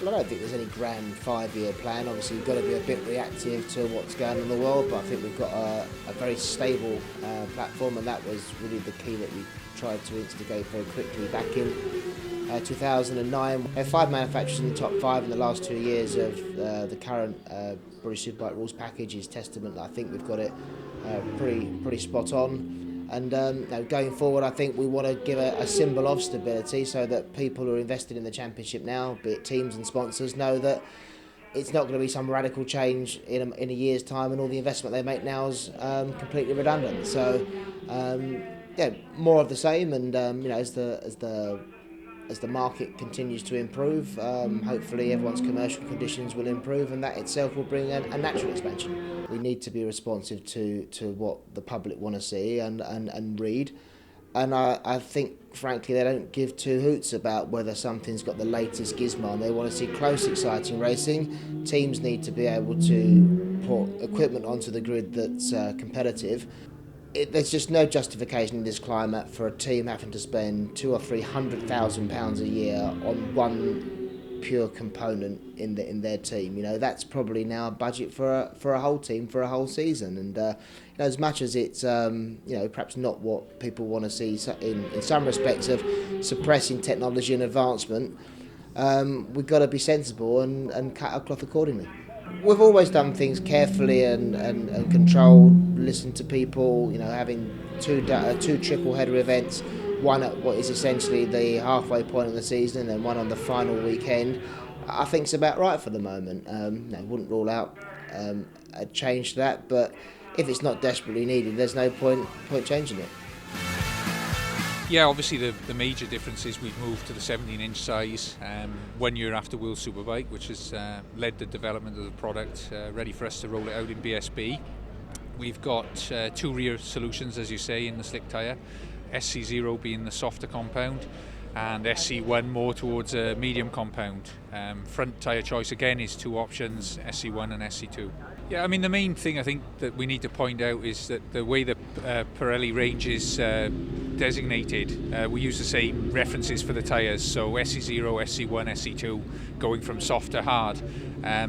Well, I don't think there's any grand 5-year plan. Obviously, you've got to be a bit reactive to what's going on in the world, but I think we've got a very stable platform, and that was really the key that we tried to instigate very quickly back in 2009. We have 5 manufacturers in the top 5 in the last 2 years of the current British Superbike rules package is testament that I think we've got it pretty spot on. And going forward, I think we want to give a symbol of stability so that people who are invested in the championship now, be it teams and sponsors, know that it's not going to be some radical change in a year's time, and all the investment they make now is completely redundant. So, more of the same, and as the market continues to improve, hopefully everyone's commercial conditions will improve, and that itself will bring a natural expansion. We need to be responsive to what the public want to see and read. And I think, frankly, they don't give two hoots about whether something's got the latest gizmo, and they want to see close, exciting racing. Teams need to be able to put equipment onto the grid that's competitive. There's just no justification in this climate for a team having to spend £200,000 or £300,000 a year on one pure component in their team. That's probably now a budget for a whole team for a whole season. And as much as it's perhaps not what people want to see in some respects of suppressing technology and advancement, we've got to be sensible and cut our cloth accordingly. We've always done things carefully and controlled, listened to people, having two triple header events, one at what is essentially the halfway point of the season and one on the final weekend. I think it's about right for the moment. Wouldn't rule out a change to that, but if it's not desperately needed, there's no point changing it. Yeah, obviously the major difference is we've moved to the 17-inch size 1 year after World Superbike, which has led the development of the product, ready for us to roll it out in BSB. We've got 2 rear solutions, as you say, in the slick tyre, SC0 being the softer compound, and SC1 more towards a medium compound. Front tyre choice again is 2 options, SC1 and SC2. Yeah, I mean the main thing I think that we need to point out is that the way the Pirelli range is designated, we use the same references for the tyres, so SC0, SC1, SC2, going from soft to hard.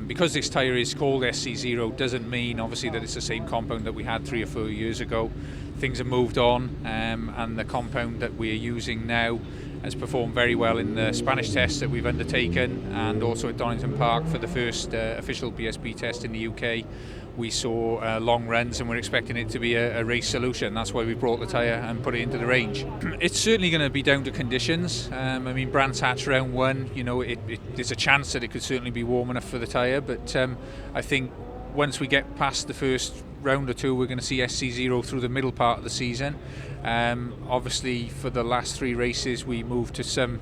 Because this tyre is called SC0 doesn't mean obviously that it's the same compound that we had 3 or 4 years ago. Things have moved on, and the compound that we're using now has performed very well in the Spanish tests that we've undertaken, and also at Donington Park for the first official BSB test in the UK. We saw long runs, and we're expecting it to be a race solution. That's why we brought the tyre and put it into the range. It's certainly going to be down to conditions. Brands Hatch round 1, there's a chance that it could certainly be warm enough for the tyre, but I think once we get past the first round or 2, we're going to see SC0 through the middle part of the season. Obviously, for the last 3 races, we moved to some,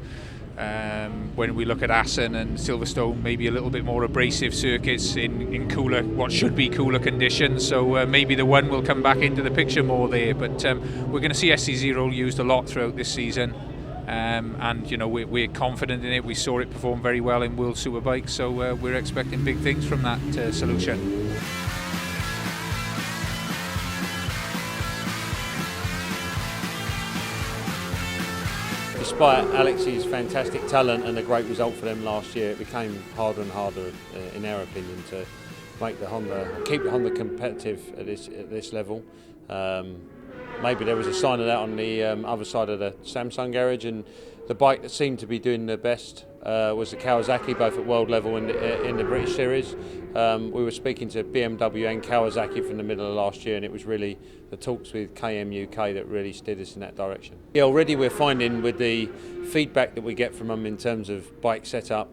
when we look at Assen and Silverstone, maybe a little bit more abrasive circuits in cooler, what should be cooler conditions. So maybe the 1 will come back into the picture more there. But we're going to see SC0 used a lot throughout this season. We're confident in it. We saw it perform very well in World Superbike, so we're expecting big things from that solution. Despite Alex's fantastic talent and a great result for them last year, it became harder and harder, in our opinion, to make keep the Honda competitive at this level. Maybe there was a sign of that on the other side of the Samsung garage, and the bike that seemed to be doing the best was the Kawasaki, both at world level and in the British Series. We were speaking to BMW and Kawasaki from the middle of last year, and it was really the talks with KM UK that really steered us in that direction. Yeah, already we're finding with the feedback that we get from them in terms of bike setup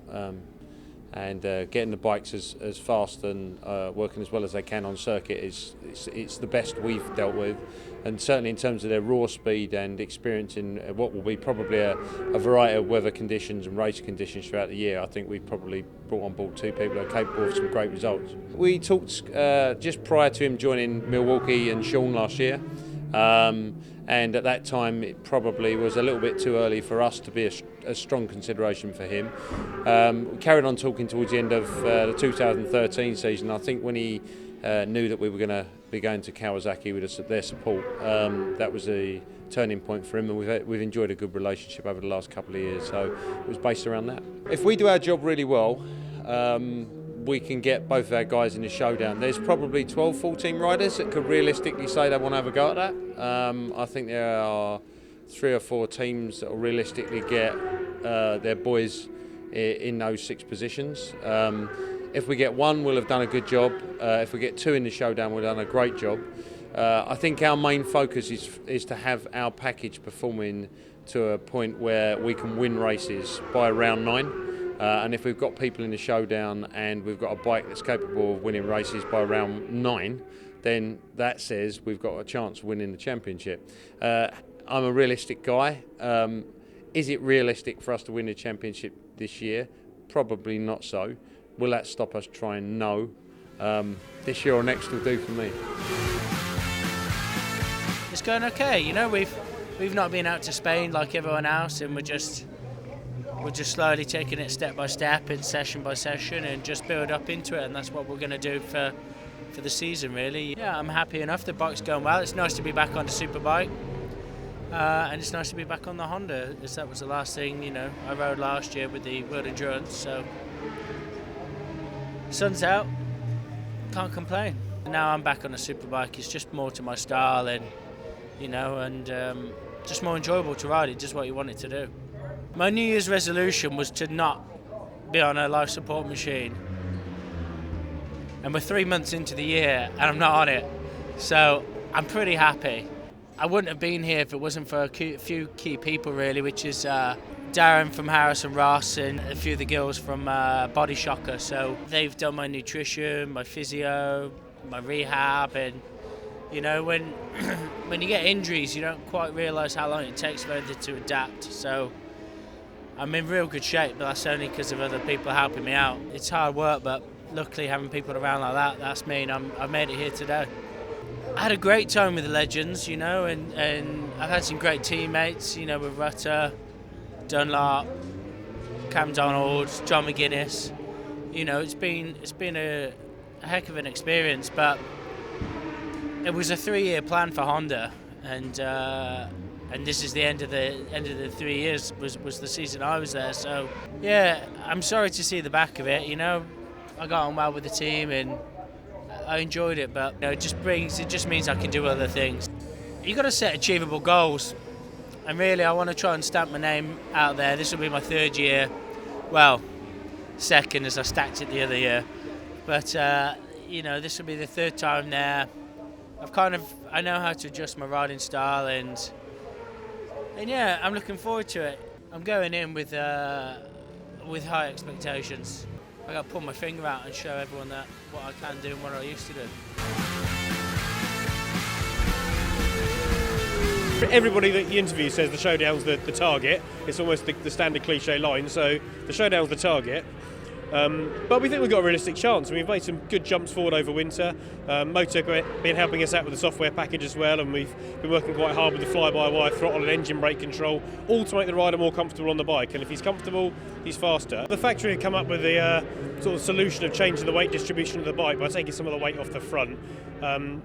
and getting the bikes as fast and working as well as they can on circuit it's the best we've dealt with. And certainly in terms of their raw speed and experience in what will be probably a variety of weather conditions and race conditions throughout the year, I think we've probably brought on board 2 people that are capable of some great results. We talked just prior to him joining Milwaukee and Sean last year, and at that time it probably was a little bit too early for us to be a strong consideration for him. We carried on talking towards the end of the 2013 season. I think when he knew that we were going to be going to Kawasaki with their support, that was the turning point for him, and we've enjoyed a good relationship over the last couple of years, so it was based around that. If we do our job really well, we can get both of our guys in the showdown. There's probably 12, 14 riders that could realistically say they want to have a go at that. I think there are 3 or 4 teams that will realistically get their boys in those 6 positions. If we get 1, we'll have done a good job. If we get 2 in the showdown, we've done a great job. I think our main focus is to have our package performing to a point where we can win races by round 9. And if we've got people in the showdown and we've got a bike that's capable of winning races by round 9, then that says we've got a chance of winning the championship. I'm a realistic guy. Is it realistic for us to win the championship this year? Probably not so. Will that stop us trying? No. This year or next will do for me. It's going okay. You know, we've not been out to Spain like everyone else, and we're just slowly taking it step by step and session by session and just build up into it, and that's what we're going to do for the season, really. Yeah, I'm happy enough. The bike's going well. It's nice to be back on the Superbike, and it's nice to be back on the Honda, as that was the last thing, you know, I rode last year with the World Endurance, so sun's out, can't complain. Now I'm back on the Superbike. It's just more to my style, and you know, and just more enjoyable to ride it, just what you want it to do. My New Year's resolution was to not be on a life support machine, and we're 3 months into the year and I'm not on it, so I'm pretty happy. I wouldn't have been here if it wasn't for a few key people, really, which is Darren from Harris and Ross and a few of the girls from Body Shocker. So they've done my nutrition, my physio, my rehab, and you know, when when you get injuries, you don't quite realise how long it takes for anything to adapt. So I'm in real good shape, but that's only because of other people helping me out. It's hard work, but luckily having people around like that, that's mean I've made it here today. I had a great time with the legends, you know, and I've had some great teammates, you know, with Rutter, Dunlop, Cam Donald, John McGuinness. You know, it's been a heck of an experience, but it was a 3-year plan for Honda, and this is the end of the 3 years was the season I was there. So yeah, I'm sorry to see the back of it. You know, I got on well with the team and I enjoyed it, but you know, it just means I can do other things. You got to set achievable goals, and really I want to try and stamp my name out there. This will be my 3rd year, well, 2nd as I stacked it the other year, but you know, this will be the 3rd time there. I know how to adjust my riding style, and yeah, I'm looking forward to it. I'm going in with high expectations. I got to pull my finger out and show everyone that what I can do and what I used to do. Everybody that you interview says the showdown's the target. It's almost the standard cliche line. So the showdown's the target. But we think we've got a realistic chance. We've made some good jumps forward over winter. Moto been helping us out with the software package as well, and we've been working quite hard with the fly-by-wire throttle and engine brake control, all to make the rider more comfortable on the bike. And if he's comfortable, he's faster. The factory had come up with the sort of solution of changing the weight distribution of the bike by taking some of the weight off the front.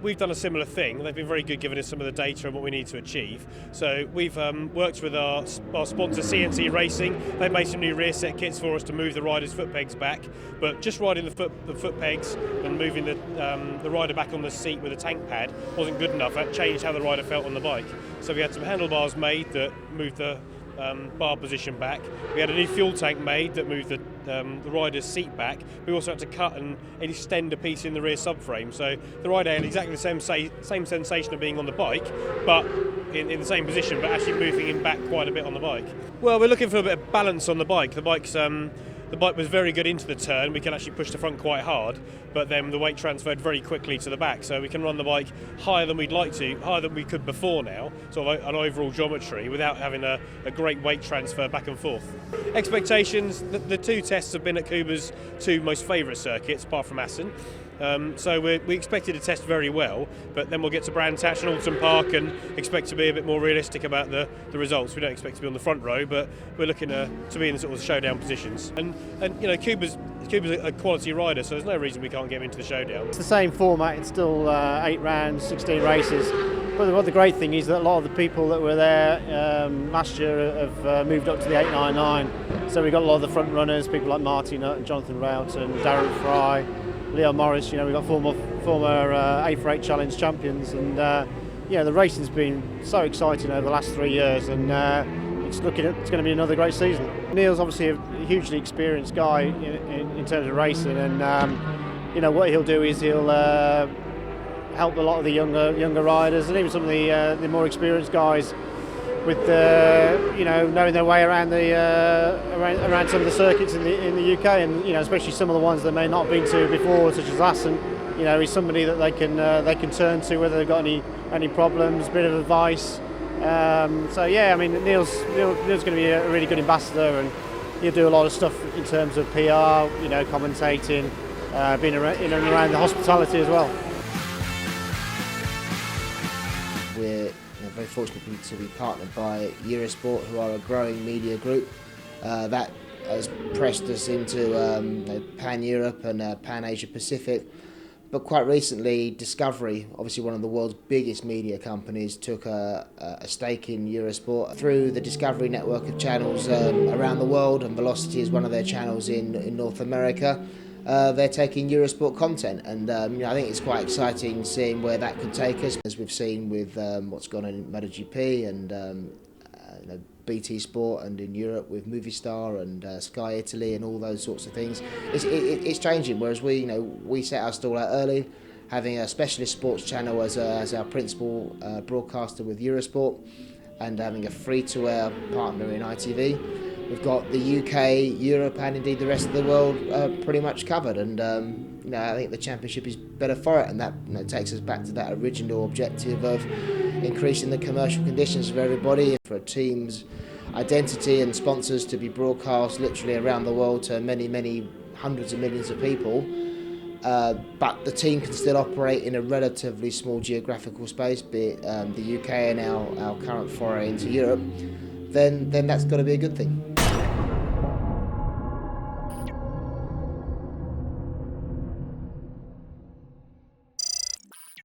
We've done a similar thing. They've been very good giving us some of the data and what we need to achieve. So we've worked with our sponsor CNC Racing. They've made some new rear set kits for us to move the rider's foot pegs back, but just riding the foot pegs and moving the rider back on the seat with a tank pad wasn't good enough. That changed how the rider felt on the bike. So we had some handlebars made that moved the bar position back. We had a new fuel tank made that moved the rider's seat back. We also had to cut and extend a piece in the rear subframe, so the rider had exactly the same sensation of being on the bike, but in the same position, but actually moving him back quite a bit on the bike. Well, we're looking for a bit of balance on the bike. The bike was very good into the turn. We can actually push the front quite hard, but then the weight transferred very quickly to the back, so we can run the bike higher than we'd like to, higher than we could before now, sort of an overall geometry, without having a great weight transfer back and forth. Expectations, the 2 tests have been at Kuba's 2 most favourite circuits, apart from Assen. So we expected to test very well, but then we'll get to Brandtach and Alton Park and expect to be a bit more realistic about the results. We don't expect to be on the front row, but we're looking to be in the sort of showdown positions. And you know, Kuba's a quality rider, so there's no reason we can't get him into the showdown. It's the same format. It's still 8 rounds, 16 races. But what the great thing is that a lot of the people that were there last year have moved up to the 899. So we've got a lot of the front runners, people like Martin and Jonathan Rout and Darren Fry, Leo Morris. We've got former A4A Challenge champions, and the racing's been so exciting over the last 3 years, and it's going to be another great season. Neil's obviously a hugely experienced guy in terms of racing, and what he'll do is he'll help a lot of the younger riders, and even some of the more experienced guys with knowing their way around around some of the circuits in the UK, and especially some of the ones they may not have been to before, such as Assen. He's somebody that they can turn to whether they've got any problems, a bit of advice. Neil's going to be a really good ambassador, and he'll do a lot of stuff in terms of PR, commentating, being in and around the hospitality as well. We're very fortunate to be partnered by Eurosport, who are a growing media group that has pressed us into Pan-Europe and Pan-Asia Pacific. But quite recently, Discovery, obviously one of the world's biggest media companies, took a stake in Eurosport through the Discovery network of channels around the world, and Velocity is one of their channels in North America. They're taking Eurosport content, and I think it's quite exciting seeing where that could take us, as we've seen with what's gone on in MotoGP and BT Sport, and in Europe with Movistar and Sky Italy and all those sorts of things. It's changing, whereas we set our stall out early, having a specialist sports channel as our principal broadcaster with Eurosport, and having a free-to-air partner in ITV. We've got the UK, Europe, and indeed the rest of the world pretty much covered, and I think the championship is better for it, and that takes us back to that original objective of increasing the commercial conditions for everybody, for a team's identity and sponsors to be broadcast literally around the world to many, many hundreds of millions of people, but the team can still operate in a relatively small geographical space, be it the UK and our current foray into Europe. Then that's got to be a good thing.